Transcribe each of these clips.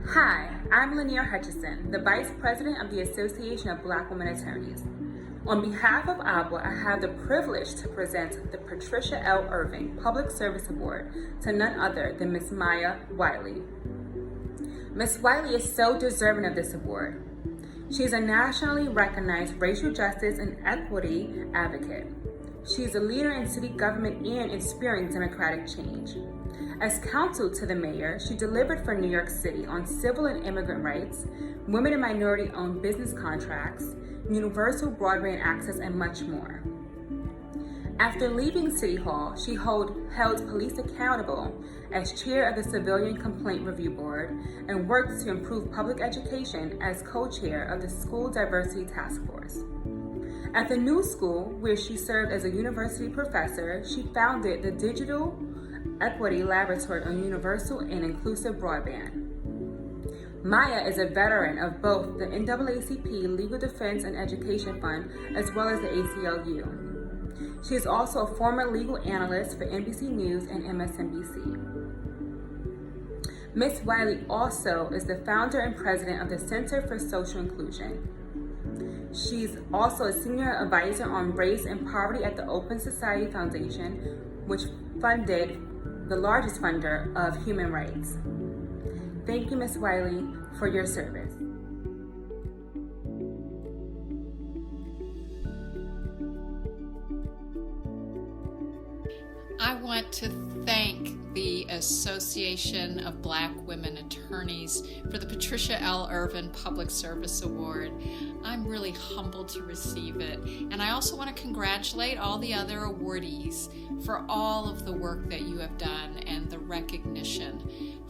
Hi, I'm Lanier Hutchison, the Vice President of the Association of Black Women Attorneys. On behalf of ABWA, I have the privilege to present the Patricia L. Irving Public Service Award to none other than Ms. Maya Whaley. Ms. Whaley is so deserving of this award. She is a nationally recognized racial justice and equity advocate. She is a leader in city government and experienced democratic change. As counsel to the mayor, she delivered for New York City on civil and immigrant rights, women and minority-owned business contracts, universal broadband access, and much more. After leaving City Hall, she held police accountable as chair of the Civilian Complaint Review Board and worked to improve public education as co-chair of the School Diversity Task Force. At the New School, where she served as a university professor, she founded the Digital Equity Laboratory on Universal and Inclusive Broadband. Maya is a veteran of both the NAACP Legal Defense and Education Fund as well as the ACLU. She is also a former legal analyst for NBC News and MSNBC. Ms. Whaley also is the founder and president of the Center for Social Inclusion. She's also a senior advisor on race and poverty at the Open Society Foundation, which funded the largest funder of human rights. Thank you, Ms. Whaley, for your service. I want to thank the Association of Black Women Attorneys for the Patricia L. Irving Public Service Award. I'm really humbled to receive it. And I also want to congratulate all the other awardees for all of the work that you have done and the recognition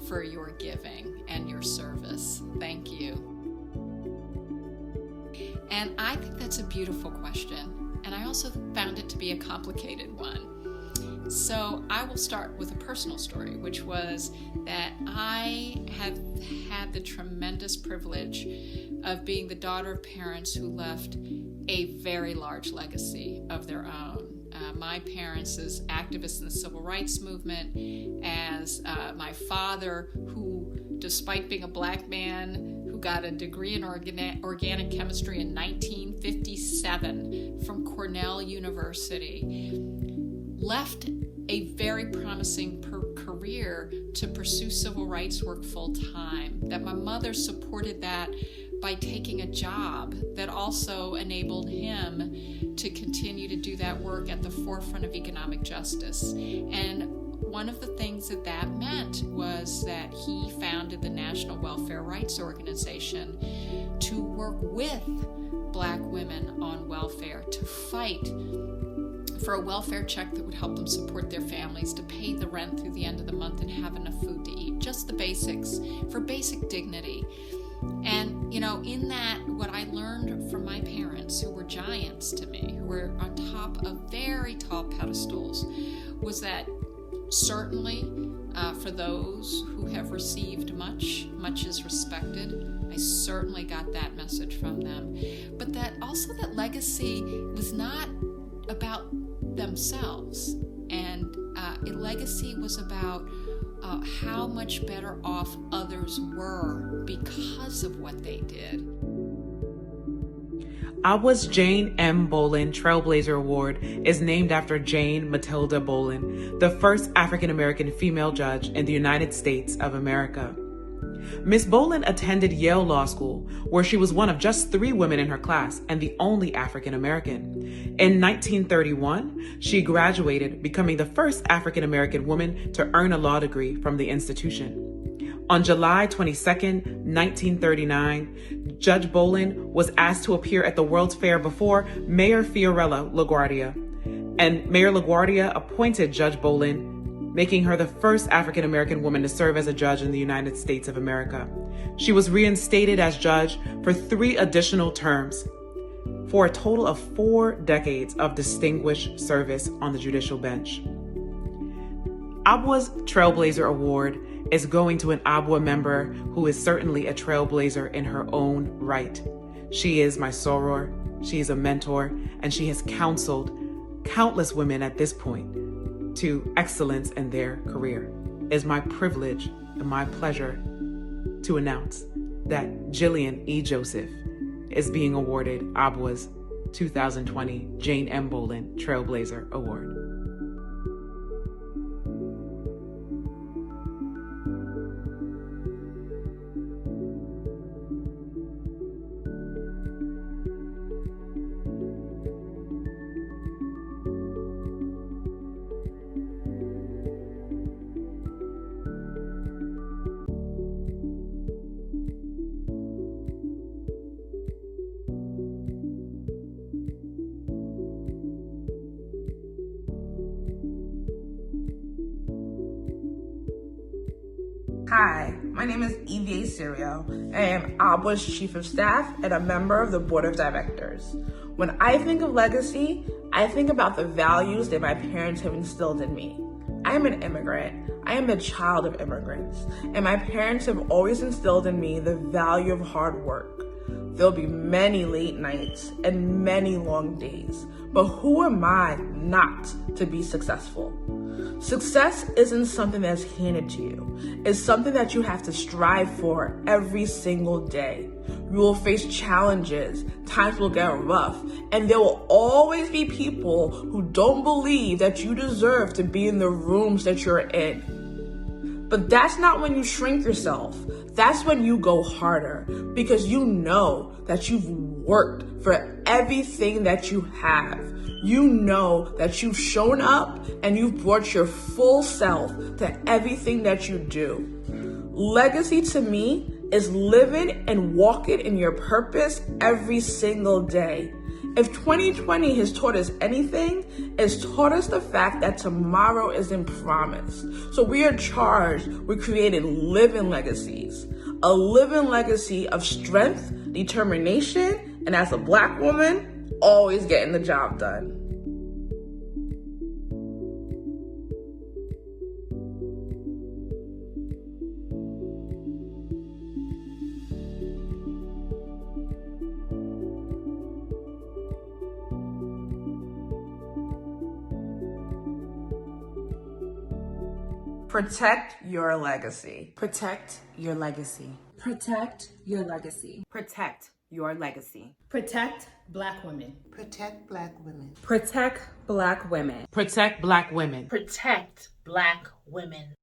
for your giving and your service. Thank you. And I think that's a beautiful question. And I also found it to be a complicated one. So I will start with a personal story, which was that I have had the tremendous privilege of being the daughter of parents who left a very large legacy of their own. My parents as activists in the civil rights movement, as my father who, despite being a black man who got a degree in organic chemistry in 1957 from Cornell University, left a very promising career to pursue civil rights work full time. That my mother supported that by taking a job that also enabled him to continue to do that work at the forefront of economic justice. And one of the things that meant was that he founded the National Welfare Rights Organization to work with Black women on welfare, to fight for a welfare check that would help them support their families, to pay the rent through the end of the month and have enough food to eat, just the basics, for basic dignity. And, in that, what I learned from my parents, who were giants to me, who were on top of very tall pedestals, was that certainly for those who have received much is respected. I certainly got that message from them. But that also that legacy was not about themselves, and legacy was about how much better off others were because of what they did. ABWA's Jane M. Bolin Trailblazer Award is named after Jane Matilda Bolin, the first African-American female judge in the United States of America. Ms. Bolin attended Yale Law School, where she was one of just 3 women in her class and the only African-American. In 1931, she graduated, becoming the first African-American woman to earn a law degree from the institution. On July 22, 1939, Judge Bolin was asked to appear at the World's Fair before Mayor Fiorella LaGuardia, and Mayor LaGuardia appointed Judge Bolin, making her the first African-American woman to serve as a judge in the United States of America. She was reinstated as judge for 3 additional terms, for a total of 4 decades of distinguished service on the judicial bench. ABWA's Trailblazer Award is going to an ABWA member who is certainly a trailblazer in her own right. She is my soror, she is a mentor, and she has counseled countless women at this point to excellence in their career. It is my privilege and my pleasure to announce that Jillian E. Joseph is being awarded ABWA's 2020 Jane M. Bolin Trailblazer Award. Hi, my name is EVA Serio, and I am ABWA's Chief of Staff and a member of the Board of Directors. When I think of legacy, I think about the values that my parents have instilled in me. I am an immigrant. I am the child of immigrants, and my parents have always instilled in me the value of hard work. There'll be many late nights and many long days, but who am I not to be successful? Success isn't something that's handed to you. It's something that you have to strive for every single day. You will face challenges, times will get rough, and there will always be people who don't believe that you deserve to be in the rooms that you're in. But that's not when you shrink yourself. That's when you go harder, because you know that you've worked for everything that you have. You know that you've shown up and you've brought your full self to everything that you do. Legacy to me is living and walking in your purpose every single day. If 2020 has taught us anything, it's taught us the fact that tomorrow isn't promised. So we are charged with creating living legacies. A living legacy of strength, determination, and as a Black woman, always getting the job done. Protect your legacy. Protect your legacy. Protect your legacy. Protect your legacy. Protect Black women. Protect Black women. Protect Black women. Protect Black women. Protect Black women.